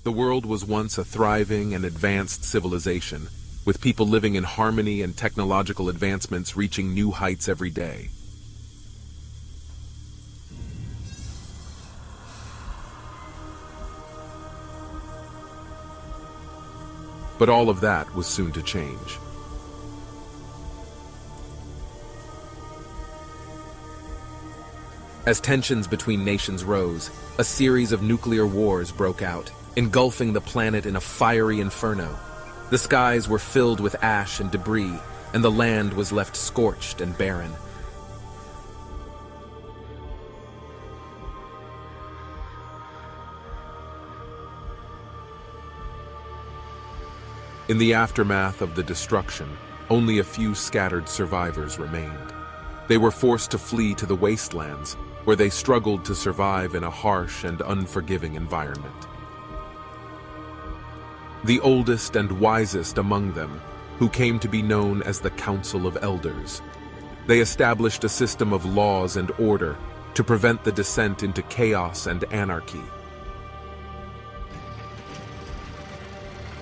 The world was once a thriving and advanced civilization, with people living in harmony and technological advancements reaching new heights every day. But all of that was soon to change. As tensions between nations rose, a series of nuclear wars broke out, engulfing the planet in a fiery inferno. The skies were filled with ash and debris, and the land was left scorched and barren. In the aftermath of the destruction, only a few scattered survivors remained. They were forced to flee to the wastelands, where they struggled to survive in a harsh and unforgiving environment. The oldest and wisest among them, who came to be known as the Council of Elders, they established a system of laws and order to prevent the descent into chaos and anarchy.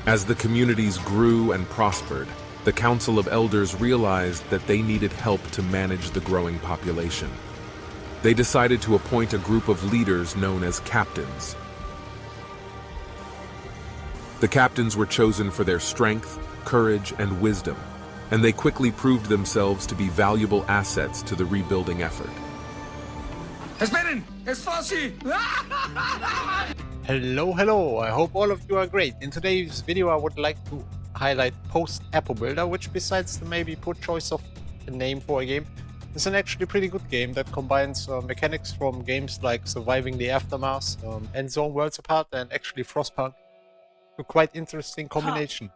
As the communities grew and prospered, the Council of Elders realized that they needed help to manage the growing population. They decided to appoint a group of leaders known as captains. The captains were chosen for their strength, courage, and wisdom, and they quickly proved themselves to be valuable assets to the rebuilding effort. Hello, I hope all of you are great. In today's video I would like to highlight Post-Apo Builder, which besides the maybe poor choice of a name for a game, is an actually pretty good game that combines mechanics from games like Surviving the Aftermath, Endzone Worlds Apart, and actually Frostpunk. A quite interesting combination.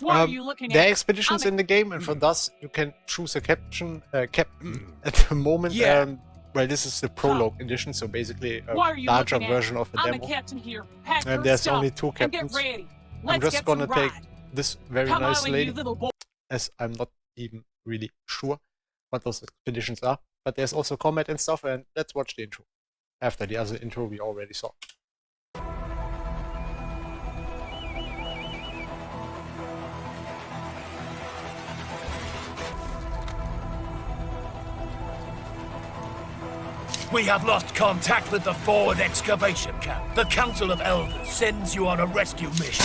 What are you looking there at? are expeditions in the game, and for thus you can choose a captain at the moment. Well, this is the Prologue edition, so basically a larger version of a I'm demo. a captain here. Pack And your there's stuff only 2 and get captains. ready. I'm Let's just get gonna to take ride. this very Come nice on, lady, you little boy. as I'm not even really sure what those expeditions are. But there's also combat and stuff, and let's watch the intro. After the other intro we already saw. We have lost contact with the forward excavation camp. The Council of Elders sends you on a rescue mission.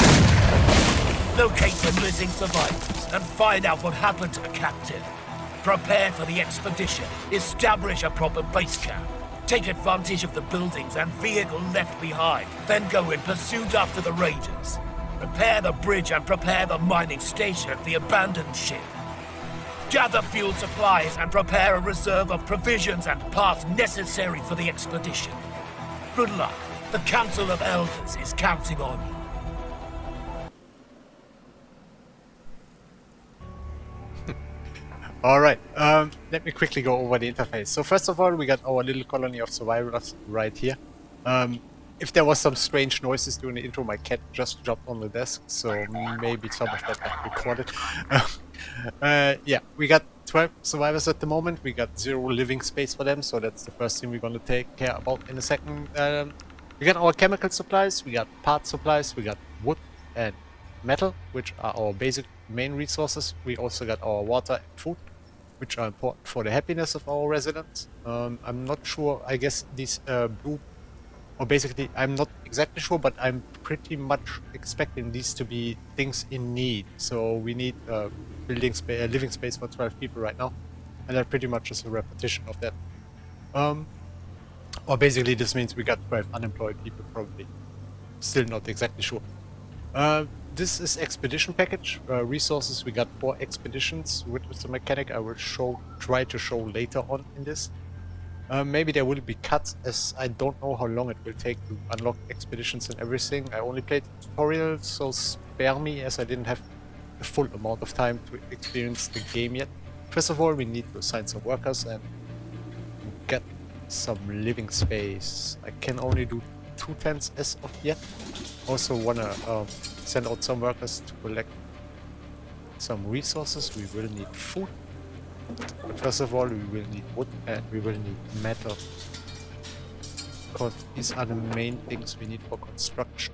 Locate the missing survivors and find out what happened to the captain. Prepare for the expedition. Establish a proper base camp. Take advantage of the buildings and vehicle left behind. Then go in pursuit after the raiders. Repair the bridge and prepare the mining station at the abandoned ship. Gather fuel supplies and prepare a reserve of provisions and parts necessary for the expedition. Good luck. The Council of Elders is counting on you. Alright, let me quickly go over the interface. So first of all, we got our little colony of survivors right here. If there was some strange noises during the intro, my cat just jumped on the desk, so maybe some of that got recorded. Yeah, we got 12 survivors at the moment. We got 0 living space for them, so that's the first thing we're gonna take care about in a second. We got our chemical supplies, we got part supplies, we got wood and metal, which are our basic main resources. We also got our water and food, which are important for the happiness of our residents. I'm not sure, I guess these blue, or basically I'm not exactly sure, but I'm pretty much expecting these to be things in need. So we need living space for 12 people right now, and that pretty much is a repetition of that. Or basically this means we got 12 unemployed people probably. Still not exactly sure. This is expedition package. Resources, we got 4 expeditions, which is the mechanic I will try to show later on in this. Maybe there will be cuts, as I don't know how long it will take to unlock expeditions and everything. I only played the tutorial, so spare me, as I didn't have the full amount of time to experience the game yet. First of all, we need to assign some workers and get some living space. I can only do 2 tents as of yet. Also wanna send out some workers to collect some resources. We will need food. But first of all, we will need wood and we will need metal, because these are the main things we need for construction.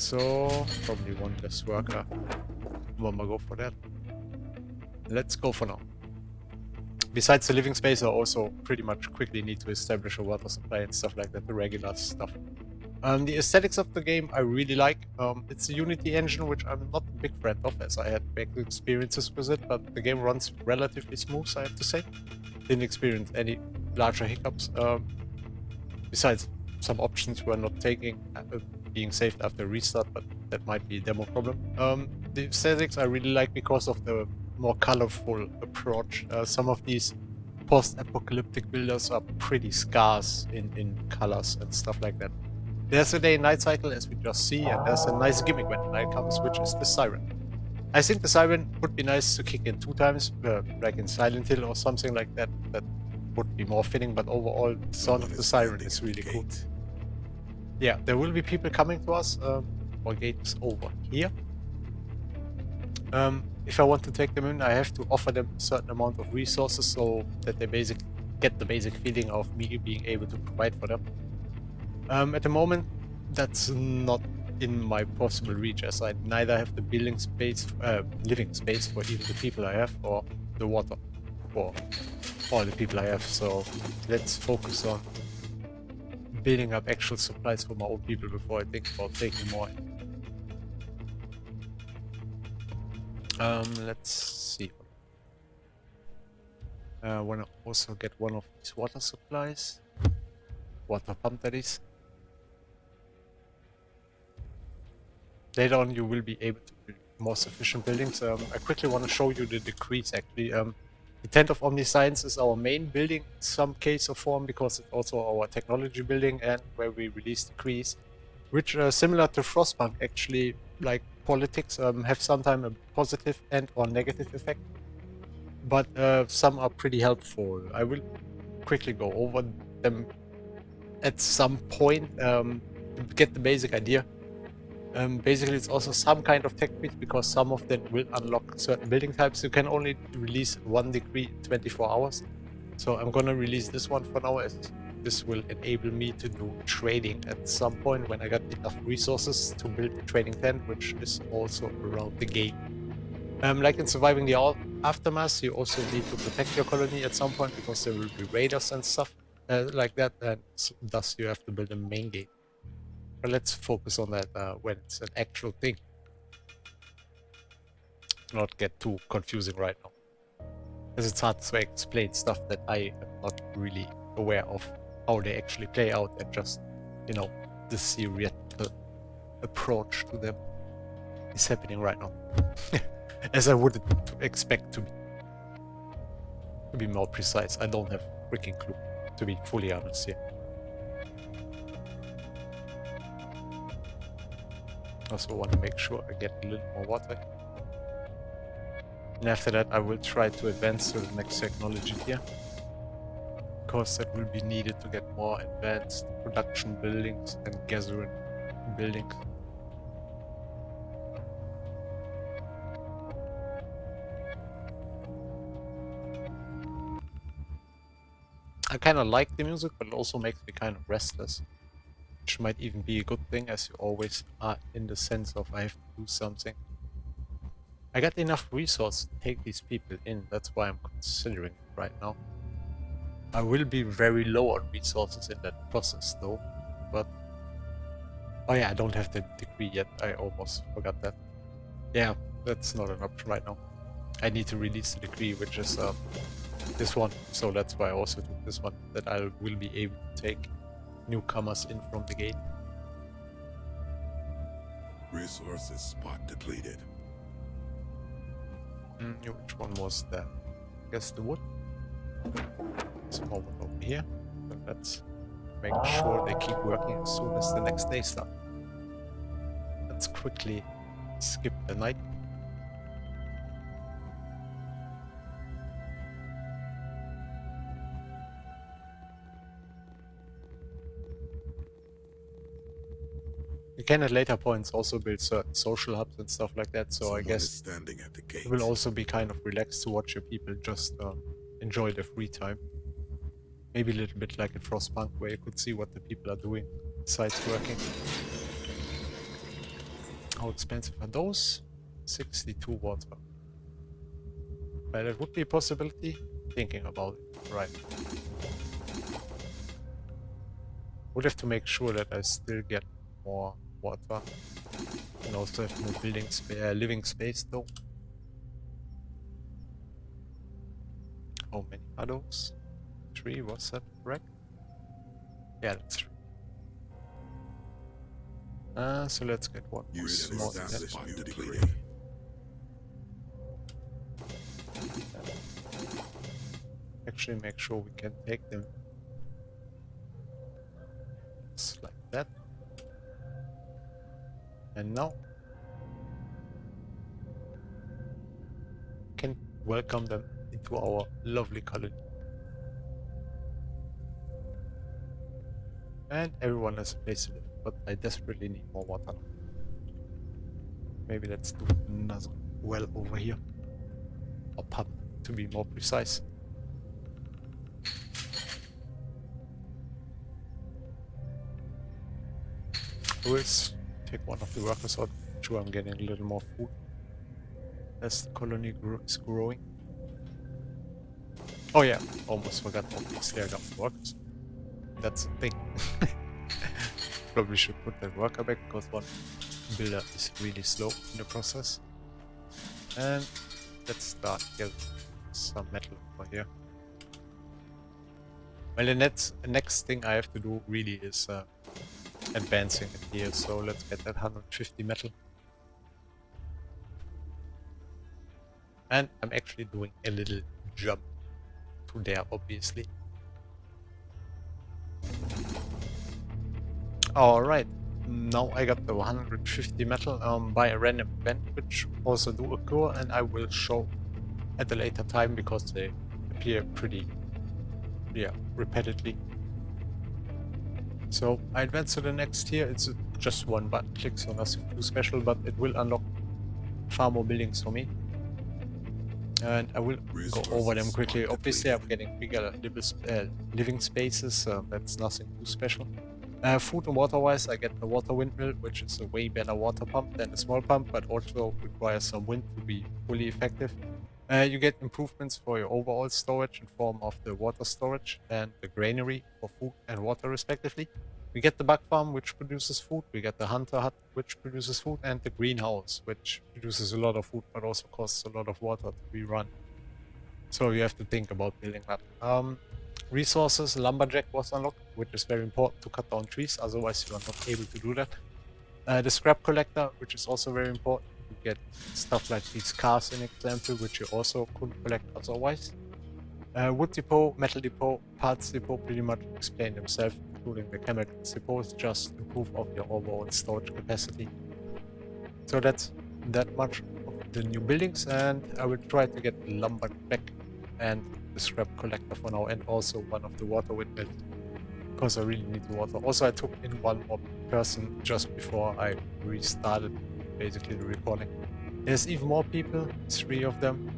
so probably one less worker. One more go for that. Let's go for now. Besides the living space, I also pretty much quickly need to establish a water supply and stuff like that, the regular stuff. The aesthetics of the game I really like. It's a Unity engine, which I'm not a big friend of, as I had bad experiences with it, but the game runs relatively smooth, I have to say. Didn't experience any larger hiccups. Besides, some options were not being saved after restart, but that might be a demo problem. The aesthetics I really like because of the more colorful approach. Some of these post-apocalyptic builders are pretty scarce in colors and stuff like that. There's a day and night cycle, as we just see, and there's a nice gimmick when night comes, which is the siren. I think the siren would be nice to kick in 2 times, like in Silent Hill or something like that. That would be more fitting, but overall, the sound of the siren is really cool. Yeah, there will be people coming to us. Our gate is over here. If I want to take them in, I have to offer them a certain amount of resources so that they get the basic feeling of me being able to provide for them. At the moment, that's not in my possible reach, as I neither have the living space for even the people I have, or the water for all the people I have. So let's focus on building up actual supplies for my own people before I think about taking more in. Let's see. I want to also get one of these water supplies. Water pump, that is. Later on, you will be able to build more sufficient buildings. I quickly want to show you the decrees, actually. The Tent of Omniscience is our main building in some case or form, because it's also our technology building and where we release decrees, which similar to Frostpunk, actually, like politics, have sometimes a positive and or negative effect. But some are pretty helpful. I will quickly go over them at some point to get the basic idea. Basically, it's also some kind of tech trees, because some of them will unlock certain building types. You can only release 1 decree in 24 hours. So I'm gonna release this one for now, as this will enable me to do trading at some point when I got enough resources to build a trading tent, which is also around the gate. Like in Surviving the Aftermath, you also need to protect your colony at some point, because there will be raiders and stuff like that, and thus you have to build a main gate. But let's focus on that when it's an actual thing. Not get too confusing right now, as it's hard to explain stuff that I am not really aware of how they actually play out, and just, you know, the theoretical approach to them is happening right now. As I would expect to be more precise. I don't have a freaking clue, to be fully honest here. Also want to make sure I get a little more water. And after that I will try to advance to the next technology here, because that will be needed to get more advanced production buildings and gathering buildings. I kind of like the music, but it also makes me kind of restless. Which might even be a good thing, as you always are in the sense of I have to do something. I got enough resources to take these people in, that's why I'm considering it right now. I will be very low on resources in that process though, but... Oh yeah, I don't have the decree yet, I almost forgot that. Yeah, that's not an option right now. I need to release the decree, which is this one, so that's why I also took this one, that I will be able to take newcomers in from the gate. Resources spot depleted. Which one was that? I guess the wood. Some more wood over here. But let's make sure they keep working as soon as the next day starts. Let's quickly skip the night. You can at later points also build certain social hubs and stuff like that, so I guess it will also be kind of relaxed to watch your people just enjoy their free time. Maybe a little bit like in Frostpunk, where you could see what the people are doing besides working. How expensive are those? 62 water. Well, it would be a possibility. Thinking about it, right. Would have to make sure that I still get more water. And also have more living space though. How many are those? 3, was that correct? Yeah, that's 3. So let's get one more Use an small established net. new decree. Actually make sure we can take them. Just like that. And now we can welcome them into our lovely colony. And everyone has a place to live, but I desperately need more water. Maybe let's do another well over here. Or pump, to be more precise. Let's take one of the workers out. Sure, I'm getting a little more food as the colony is growing. Oh yeah, almost forgot. Obviously, I got workers. That's the thing. Probably should put that worker back because one builder is really slow in the process. And let's start getting some metal over here. Well, the next thing I have to do really is advancing it here, so let's get that 150 metal. And I'm actually doing a little jump to there, obviously. Alright, now I got the 150 metal by a random event, which also do occur, and I will show at a later time because they appear pretty, repeatedly. So I advance to the next tier. It's just one button click, so nothing too special, but it will unlock far more buildings for me. And I will go over them quickly. Obviously, I'm getting bigger living spaces, that's nothing too special. Food and water-wise, I get the water windmill, which is a way better water pump than a small pump, but also requires some wind to be fully effective. You get improvements for your overall storage in form of the water storage and the granary for food and water respectively. We get the bug farm, which produces food. We get the hunter hut, which produces food, and the greenhouse, which produces a lot of food, but also costs a lot of water to be run. So you have to think about building that. Resources, lumberjack was unlocked, which is very important to cut down trees, otherwise you are not able to do that. The scrap collector, which is also very important. You get stuff like these cars, in example, which you also couldn't collect otherwise. Wood depot, metal depot, parts depot pretty much explain themselves, including the chemicals depots, just improve of your overall storage capacity. So that's that much of the new buildings, and I will try to get the lumber back and the scrap collector for now, and also one of the water windmills, because I really need the water. Also, I took in one more person just before I restarted basically the recording. There's even more people, 3 of them.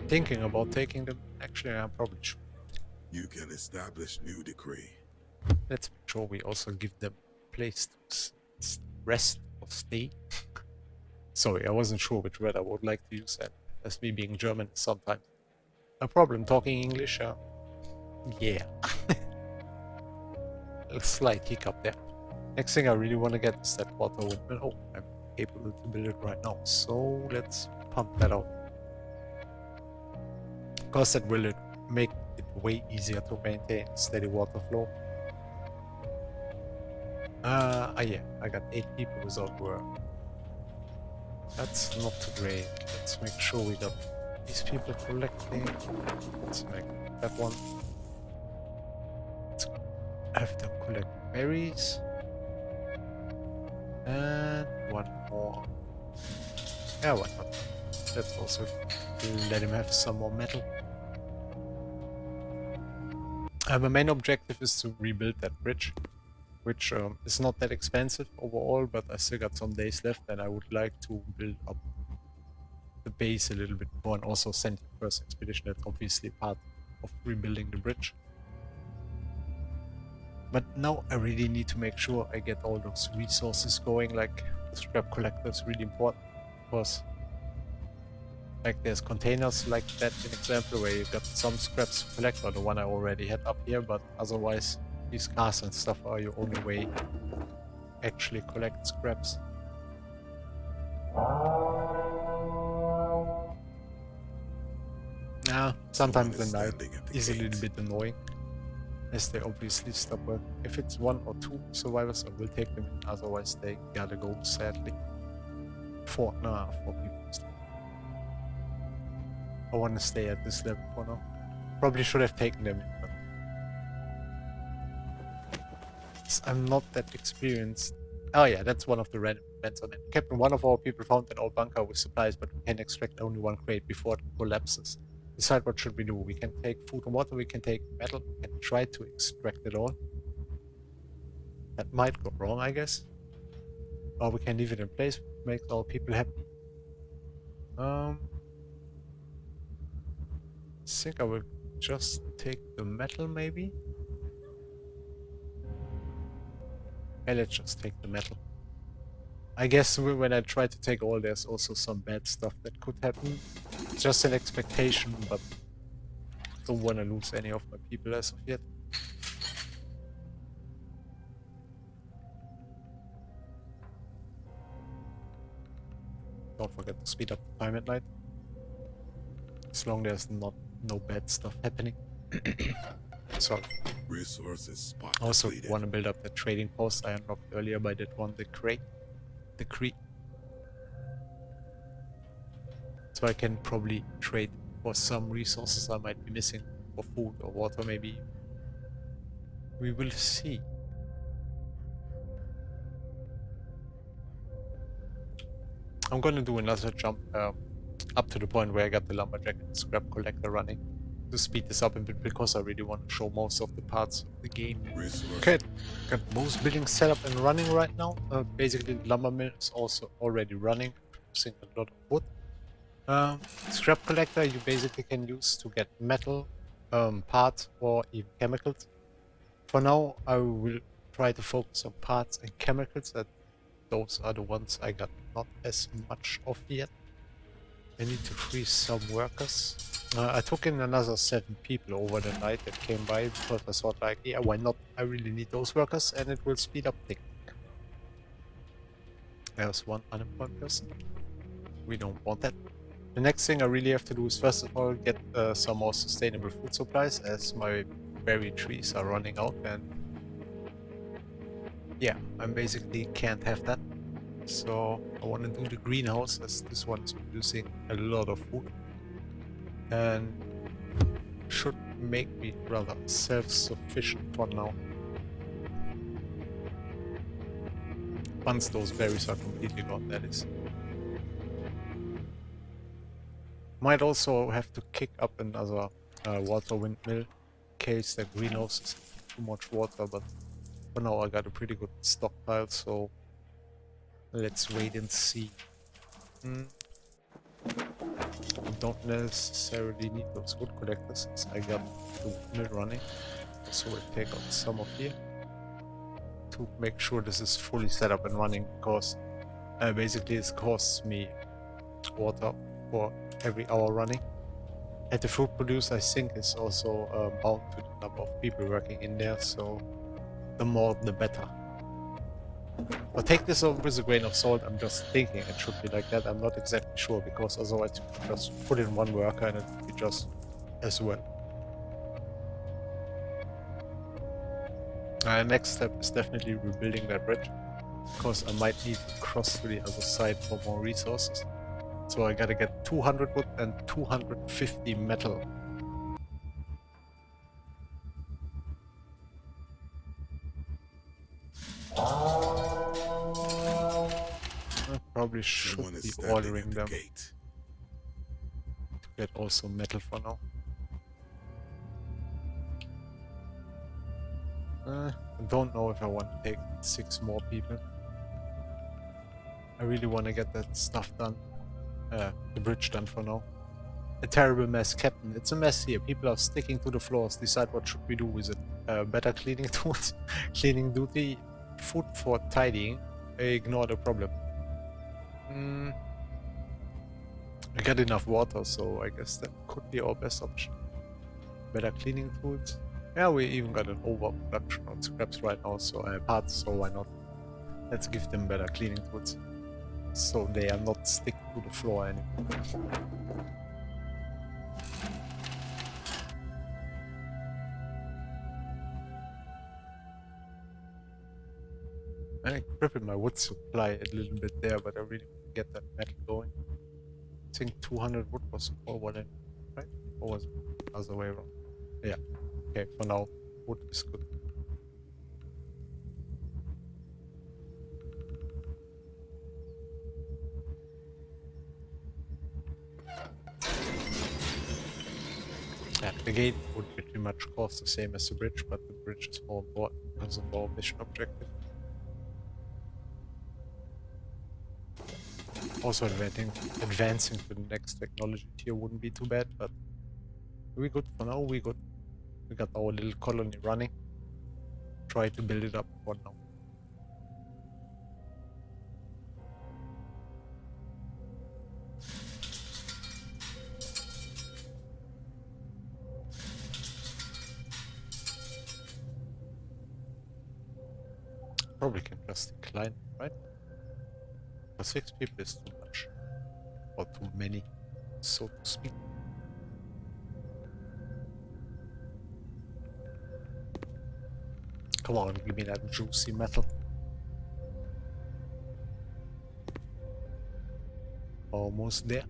Thinking about taking them. Actually, I'm probably sure. You can establish new decree. Let's make sure we also give them a place to rest or stay. Sorry, I wasn't sure which word I would like to use, and as me being German sometimes a problem talking English. Yeah. A slight hiccup there. Next thing I really want to get is that water windmill. Oh, I'm able to build it right now, so let's pump that out. Because that will make it way easier to maintain steady water flow. Yeah, I got 8 people without work. That's not too great. Let's make sure we got these people collecting. Let's make that one. Let's have them collect berries. And one more. Yeah, why not? Let's also let him have some more metal. My main objective is to rebuild that bridge, which is not that expensive overall, but I still got some days left, and I would like to build up the base a little bit more, and also send the first expedition. That's obviously part of rebuilding the bridge. But now I really need to make sure I get all those resources going, like the scrap collector is really important, because like there's containers like that in example where you got some scraps to collect, or the one I already had up here, but otherwise these cars and stuff are your only way to actually collect scraps. Now, sometimes the night is a little bit annoying, as they obviously stop working. If it's 1 or 2 survivors, I will take them in, otherwise they gotta go, sadly. 4 people. I want to stay at this level for now. Probably should have taken them in, but I'm not that experienced. Oh yeah, that's one of the random events on it. Captain, one of our people found an old bunker with supplies, but we can extract only 1 crate before it collapses. Decide what should we do. We can take food and water, we can take metal, we can try to extract it all. That might go wrong, I guess. Or we can leave it in place, make our people happy. I think I will just take the metal, maybe? Yeah, let's just take the metal. I guess when I try to take all, there's also some bad stuff that could happen. Just an expectation, but don't want to lose any of my people as of yet. Don't forget to speed up the time at night. As long as there's no bad stuff happening. So Resources spot I also depleted. want to build up the trading post I unlocked earlier by that one decree. So I can probably trade for some resources I might be missing, for food or water maybe. We will see. I'm gonna do another jump up to the point where I got the lumberjack and scrap collector running to speed this up a bit, because I really want to show most of the parts of the game. Resources. Okay, got most buildings set up and running right now. Basically the lumber mill is also already running, producing a lot of wood. Scrap collector you basically can use to get metal, parts or even chemicals. For now I will try to focus on parts and chemicals, that those are the ones I got not as much of yet. I need to free some workers. I took in another 7 people over the night that came by, because I thought like, yeah, why not? I really need those workers and it will speed up things. There's 1 unemployed person. We don't want that. The next thing I really have to do is first of all get some more sustainable food supplies, as my berry trees are running out, and yeah, I basically can't have that. So I want to do the greenhouse, as this one is producing a lot of food and should make me rather self-sufficient for now. Once those berries are completely gone, that is. Might also have to kick up another water windmill in case the greenhouse is too much water, but for now I got a pretty good stockpile, so let's wait and see. I don't necessarily need those wood collectors, since I got the windmill running. So we'll take out some of here to make sure this is fully set up and running, because basically it costs me water for every hour running. And the fruit producer, I think, is also bound to the number of people working in there, so the more the better. But take this with a grain of salt. I'm just thinking it should be like that. I'm not exactly sure, because otherwise you could just put in 1 worker and it would be just as well. Next step is definitely rebuilding that bridge, because I might need to cross to the other side for more resources. So I gotta get 200 wood and 250 metal. I probably should Someone is be standing ordering at the them gate. to get also metal for now. I don't know if I want to take 6 more people. I really want to get that stuff done. The bridge done for now. A terrible mess, Captain. It's a mess here. People are sticking to the floors. Decide what should we do with it. Better cleaning tools, cleaning duty, food for tidying. Ignore the problem. Mm, we got enough water, so I guess that could be our best option. Better cleaning tools. Yeah, we even got an overproduction on scraps right now, so parts, so why not? Let's give them better cleaning tools, so they are not stick to the floor anymore. I crippled my wood supply a little bit there, but I really want to get that metal going. I think 200 wood was all what I need, right? Or was it the other way around? Yeah. Okay, for now, wood is good. Yeah, the gate would pretty much cost the same as the bridge, but the bridge is more important because of our mission objective. Also, advancing to the next technology tier wouldn't be too bad, but we're good for now. We're good. We got our little colony running. Try to build it up for now. Probably can just decline, right? For 6 people is too much. Or too many, so to speak. Come on, give me that juicy metal. Almost there.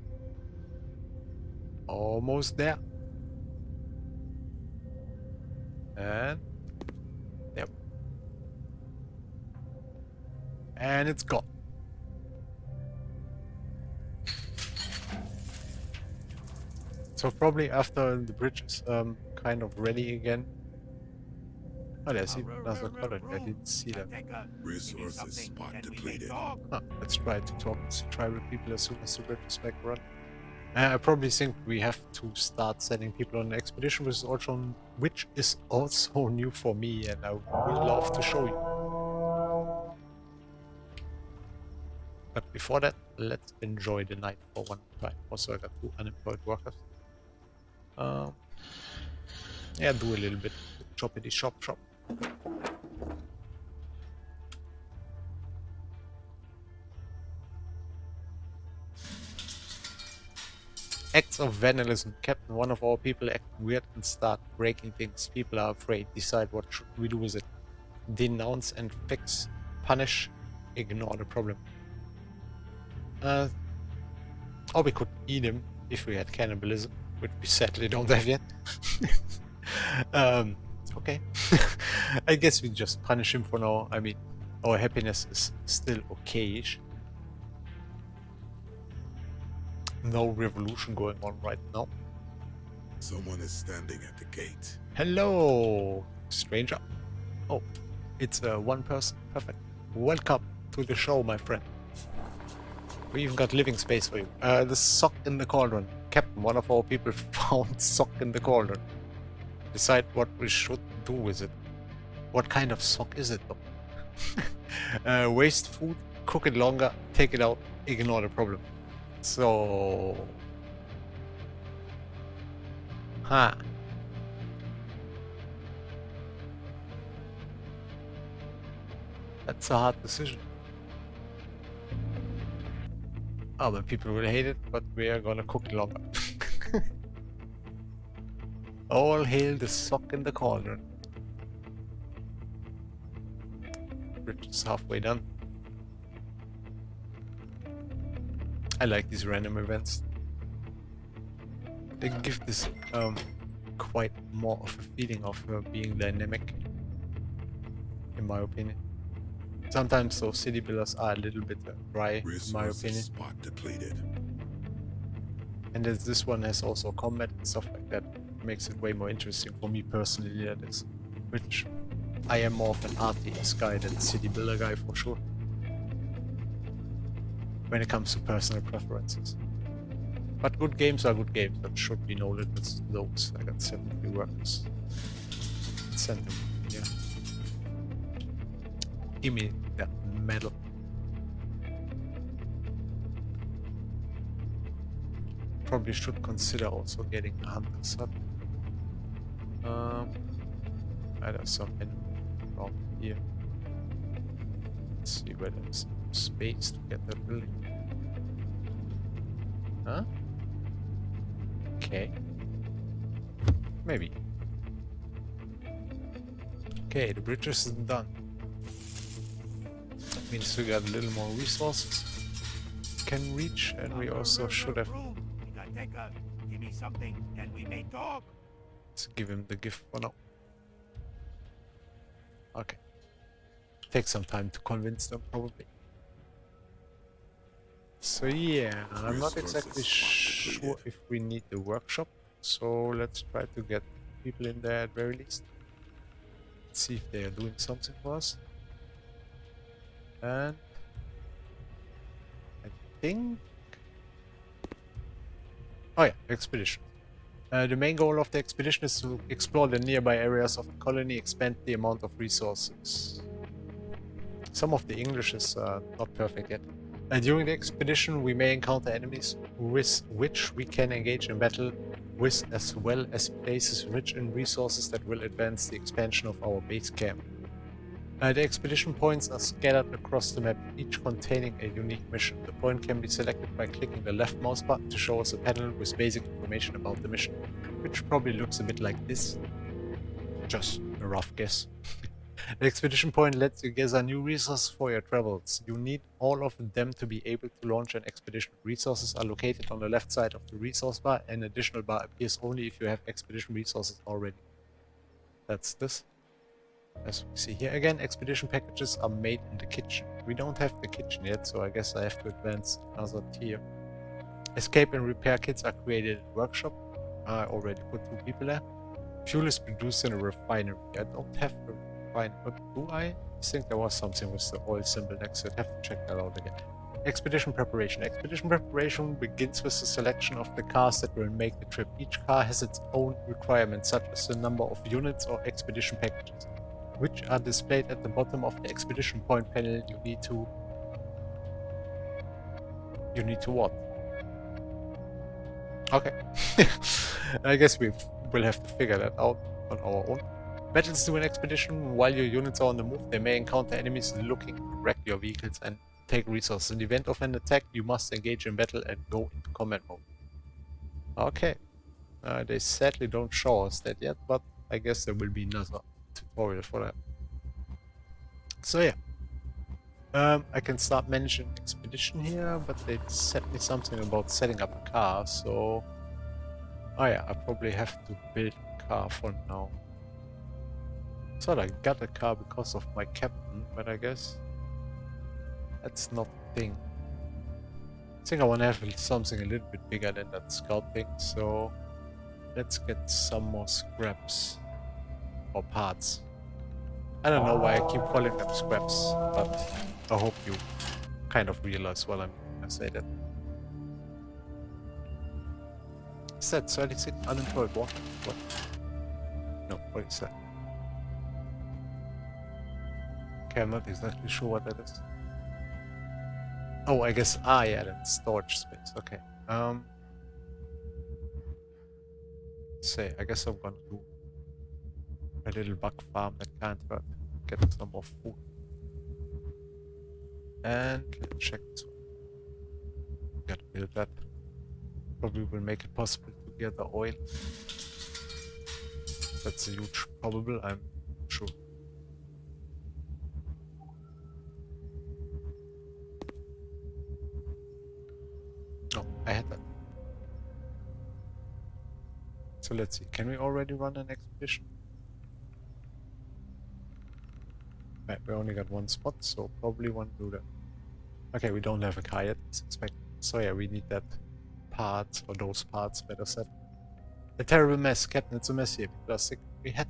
Almost there. And yep. And it's gone. So probably after the bridge is kind of ready again. Oh, there's even another colony. I didn't see that. Resources spot depleted. Huh, let's try to talk to tribal people as soon as the bridge is back running. I probably think we have to start sending people on an expedition, which is also new for me, and I would love to show you. But before that, let's enjoy the night for one time. Also, I got 2 unemployed workers. Yeah, do a little bit choppity shop. Acts of vandalism. Captain, one of our people acting weird and start breaking things. People are afraid. Decide what should we do with it. Denounce and fix. Punish. Ignore the problem. Or we could eat him if we had cannibalism, which we sadly don't have yet. Okay. I guess we just punish him for now. I mean, our happiness is still okayish. No revolution going on right now. Someone is standing at the gate. Hello, stranger. Oh, it's one person. Perfect. Welcome to the show, my friend. We even got living space for you. The sock in the cauldron. Captain, one of our people found sock in the cauldron. Decide what we should do with it. What kind of sock is it though? Waste food, cook it longer, take it out, ignore the problem. So... Huh. That's a hard decision. Oh, but people will hate it, but we are gonna cook it longer. All hail the sock in the cauldron. Bridge is halfway done. I like these random events. They give this quite more of a feeling of being dynamic, in my opinion. Sometimes those city builders are a little bit dry, in my opinion. Spot depleted. And as this one has also combat and stuff like that, makes it way more interesting for me personally, that is. Which I am more of an RTS guy than a city builder guy for sure. When it comes to personal preferences. But good games are good games, that should be no limits to those. I got 70 workers. Send them here. Give me that medal. probably should consider also getting a hunter's hut. There's some enemy around here. Let's see where there's space to get that building. Huh? Okay. Maybe. Okay, the bridge isn't done. That means we got a little more resources can reach, and we also should have. Give me something, and we may talk. Let's give him the gift for now. Okay. Take some time to convince them, probably. So yeah, I'm not exactly sure if we need the workshop. So let's try to get people in there at very least. Let's see if they are doing something for us. And I think... Oh yeah, expedition. The main goal of the expedition is to explore the nearby areas of the colony, expand the amount of resources. Some of the English is not perfect yet. During the expedition we may encounter enemies with which we can engage in battle with, as well as places rich in resources that will advance the expansion of our base camp. The expedition points are scattered across the map, each containing a unique mission. The point can be selected by clicking the left mouse button to show us a panel with basic information about the mission, which probably looks a bit like this. Just a rough guess. The expedition point lets you gather new resources for your travels. You need all of them to be able to launch an expedition. Resources are located on the left side of the resource bar. An additional bar appears only if you have expedition resources already. That's this. As we see here again, expedition packages are made in the kitchen. We don't have the kitchen yet, so I guess I have to advance another tier. Escape and repair kits are created in the workshop. I already put 2 people there. Fuel is produced in a refinery. I don't have a refinery, but do I? I think there was something with the oil symbol next to it. I have to check that out again. Expedition preparation. Expedition preparation begins with the selection of the cars that will make the trip. Each car has its own requirements, such as the number of units or expedition packages, which are displayed at the bottom of the expedition point panel. You need to what? Okay. I guess we will have to figure that out on our own. Battles to an expedition. While your units are on the move, they may encounter enemies looking to wreck your vehicles and take resources. In the event of an attack, you must engage in battle and go into combat mode. Okay. They sadly don't show us that yet, but I guess there will be another tutorial for that. So yeah, I can start managing expedition here, but they said me something about setting up a car, so oh yeah, I probably have to build a car for now. Thought I got a car because of my captain, but I guess that's not the thing. I think I want to have something a little bit bigger than that sculpting, so let's get some more scraps or parts. I don't know why I keep calling them scraps, but I hope you kind of realize what I'm gonna say that. Is that 36 unemployed? What? No, what is that? Okay, I'm not exactly sure what that is. Oh, I guess, yeah, that's storage space, okay. Say, I guess I'm gonna do a little bug farm that can't hurt. Get some more food. And let's check this one. Gotta build that. Probably will make it possible to gather oil. That's a huge probable, I'm sure. Oh, I had that. So let's see, can we already run an expedition? Right, we only got 1 spot, so probably want to do that. Okay, we don't have a car yet, as expected. So yeah, we need that part, or those parts, better said. A terrible mess, Captain, it's a mess here. People are sick. We had...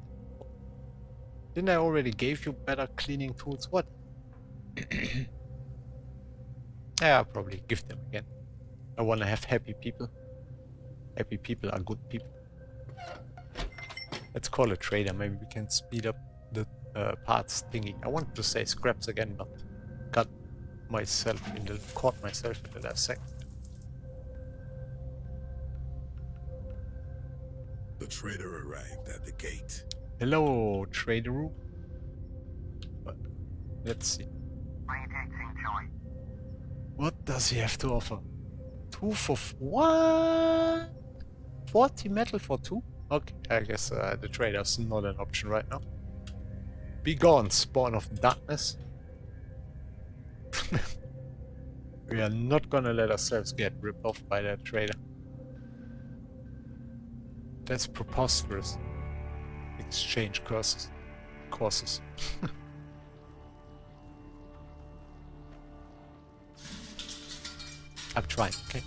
Didn't I already give you better cleaning tools? What? Yeah, I'll probably give them again. I want to have happy people. Happy people are good people. Let's call a trader. Maybe we can speed up the parts thingy. I wanted to say scraps again, but caught myself in the last second. trader arrived at the gate. Hello, trader room. But let's see. What does he have to offer? 2 for what? 40 metal for 2? Okay, I guess the trader's not an option right now. Be gone, spawn of darkness. We are not gonna let ourselves get ripped off by that trader. That's preposterous. Exchange courses. I'm trying, okay?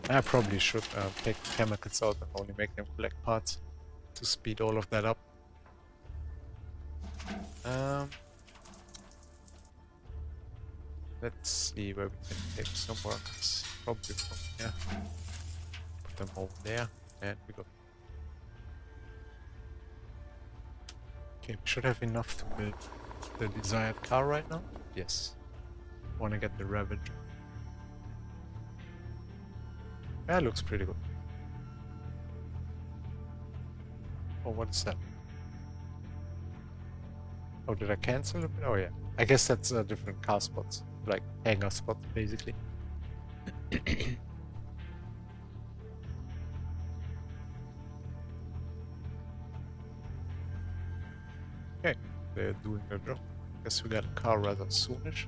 I probably should take the chemicals out and only make them collect parts to speed all of that up. Let's see where we can take some workers. Probably from here. Put them over there, and we go. Okay, we should have enough to build the desired car right now. Yes. Wanna get the Ravager. That looks pretty good. Oh, what is that? Oh, did I cancel it? Oh yeah. I guess that's different car spots. Like hangar spots, basically. Okay, they're doing their job. Guess we got a car rather soonish.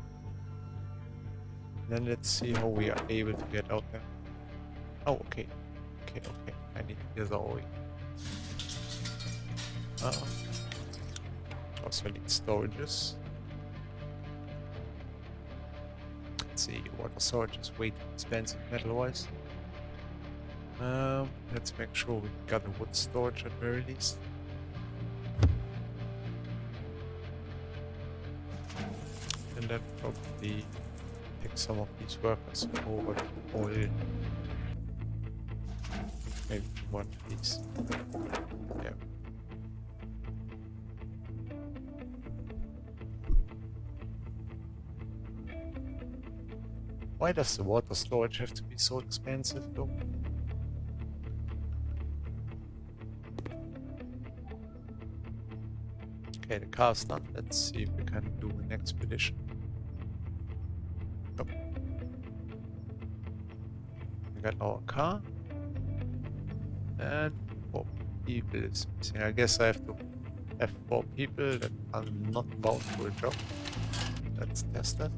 Then let's see how we are able to get out there. Oh, okay. Okay. I need this all. Also need storages. Let's see, water storage is way too expensive metal-wise. Let's make sure we got a wood storage at very least. And then probably take some of these workers over to oil. Maybe one of these. Yeah. Why does the water storage have to be so expensive though? Okay, the car's done. Let's see if we can do an expedition. Nope. We got our car. And 4 people is missing. I guess I have to have 4 people that are not bound to a job. Let's test that.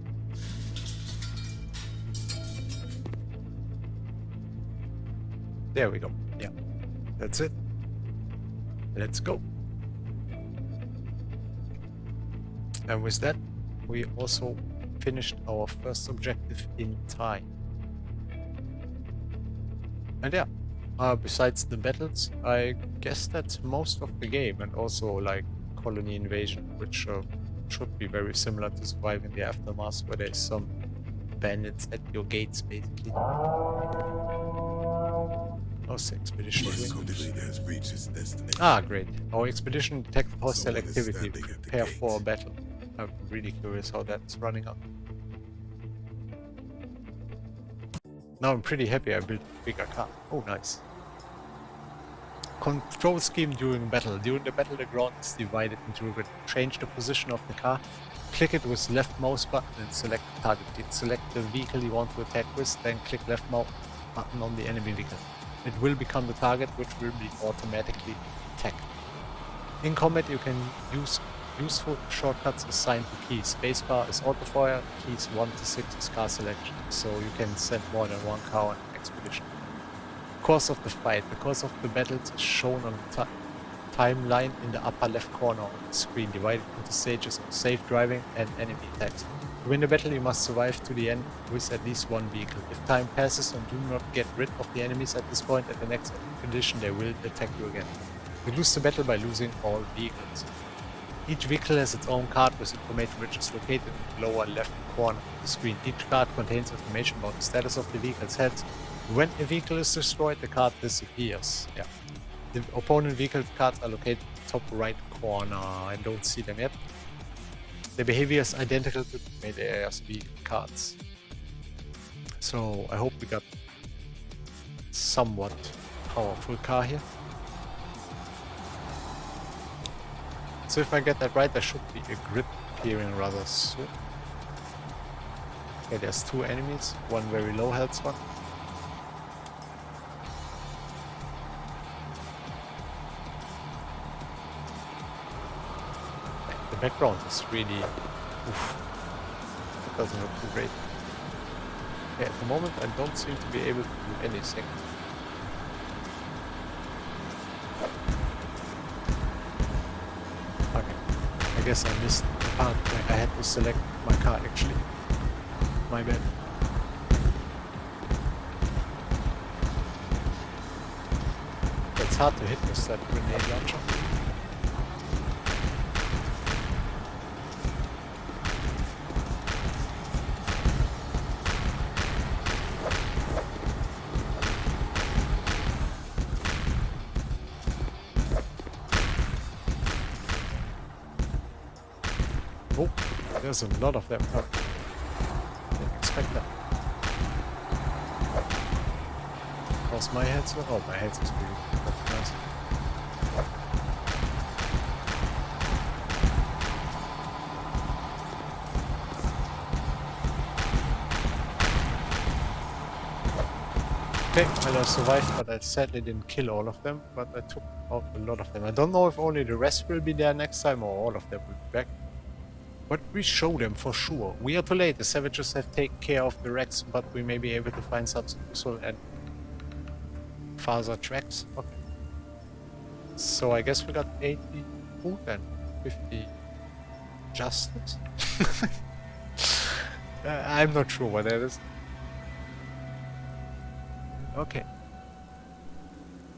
There we go. Yeah, that's it. Let's go. And with that, we also finished our first objective in time. And yeah. Besides the battles, I guess that's most of the game, and also like colony invasion, which should be very similar to surviving the aftermath, where there's some bandits at your gates, basically. Oh, the expedition is has reached its destination. Ah, great. Our expedition detected hostile activity. Prepare for a battle. I'm really curious how that's running up. Now I'm pretty happy I built a bigger car. Oh, nice. Control scheme during battle. During the battle, the ground is divided into a grid. Change the position of the car. Click it with left mouse button and select the target. Select the vehicle you want to attack with, then click left mouse button on the enemy vehicle. It will become the target, which will be automatically attacked. In combat, you can use useful shortcuts assigned to keys. Spacebar is autofire, keys 1 to 6 is car selection, so you can send more than one car on an expedition. Course of the fight. The course of the battles is shown on the timeline in the upper left corner of the screen, divided into stages of safe driving and enemy attacks. To win the battle, you must survive to the end with at least one vehicle. If time passes and do not get rid of the enemies at this point, at the next expedition they will attack you again. You lose the battle by losing all vehicles. Each vehicle has its own card with information which is located in the lower left corner of the screen. Each card contains information about the status of the vehicle's heads. When a vehicle is destroyed, the card disappears. Yeah. The opponent vehicle cards are located in the top right corner. I don't see them yet. The behavior is identical to the made areas vehicle cards. So I hope we got somewhat powerful car here. So if I get that right, there should be a grid appearing rather soon. Okay, there's 2 enemies, one very low health spot. The background is really... oof, it doesn't look too great. Okay, at the moment I don't seem to be able to do anything. Okay, I guess I missed the part where I had to select my car actually. My bad. It's hard to hit with that grenade launcher. Oh, there's a lot of them. Oh, didn't expect that. How's my head? Oh, my head is really nice. Okay, well I survived, but I sadly didn't kill all of them, but I took out a lot of them. I don't know if only the rest will be there next time or all of them will be back. But we show them for sure. We are too late. The savages have taken care of the wrecks, but we may be able to find something useful and farther tracks. Okay. So I guess we got 80 food and 50 justice. I'm not sure what that is. Okay.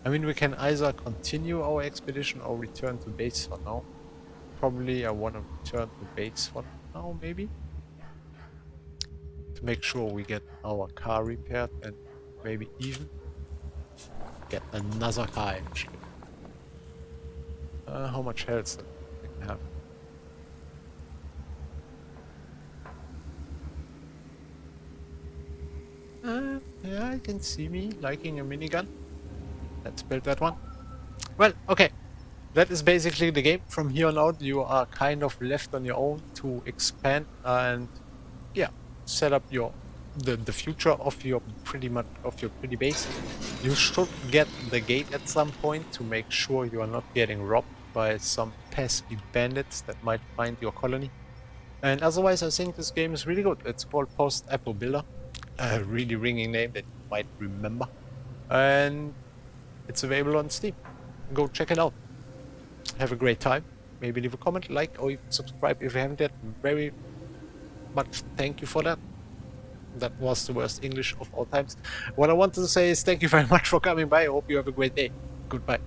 I mean, we can either continue our expedition or return to base for now. Probably I want to return to base for now, maybe. To make sure we get our car repaired and maybe even get another car actually. How much health does it have? Yeah, I can see me liking a minigun. Let's build that one. Well, okay. That is basically the game. From here on out, you are kind of left on your own to expand and, yeah, set up your the future of your pretty base. You should get the gate at some point to make sure you are not getting robbed by some pesky bandits that might find your colony. And otherwise, I think this game is really good. It's called Post-Apo Builder, a really ringing name that you might remember, and it's available on Steam. Go check it out. Have a great time. Maybe leave a comment, like, or even subscribe if you haven't yet. Very much thank you for that. That was the worst English of all times. What I wanted to say is thank you very much for coming by. I hope you have a great day. Goodbye.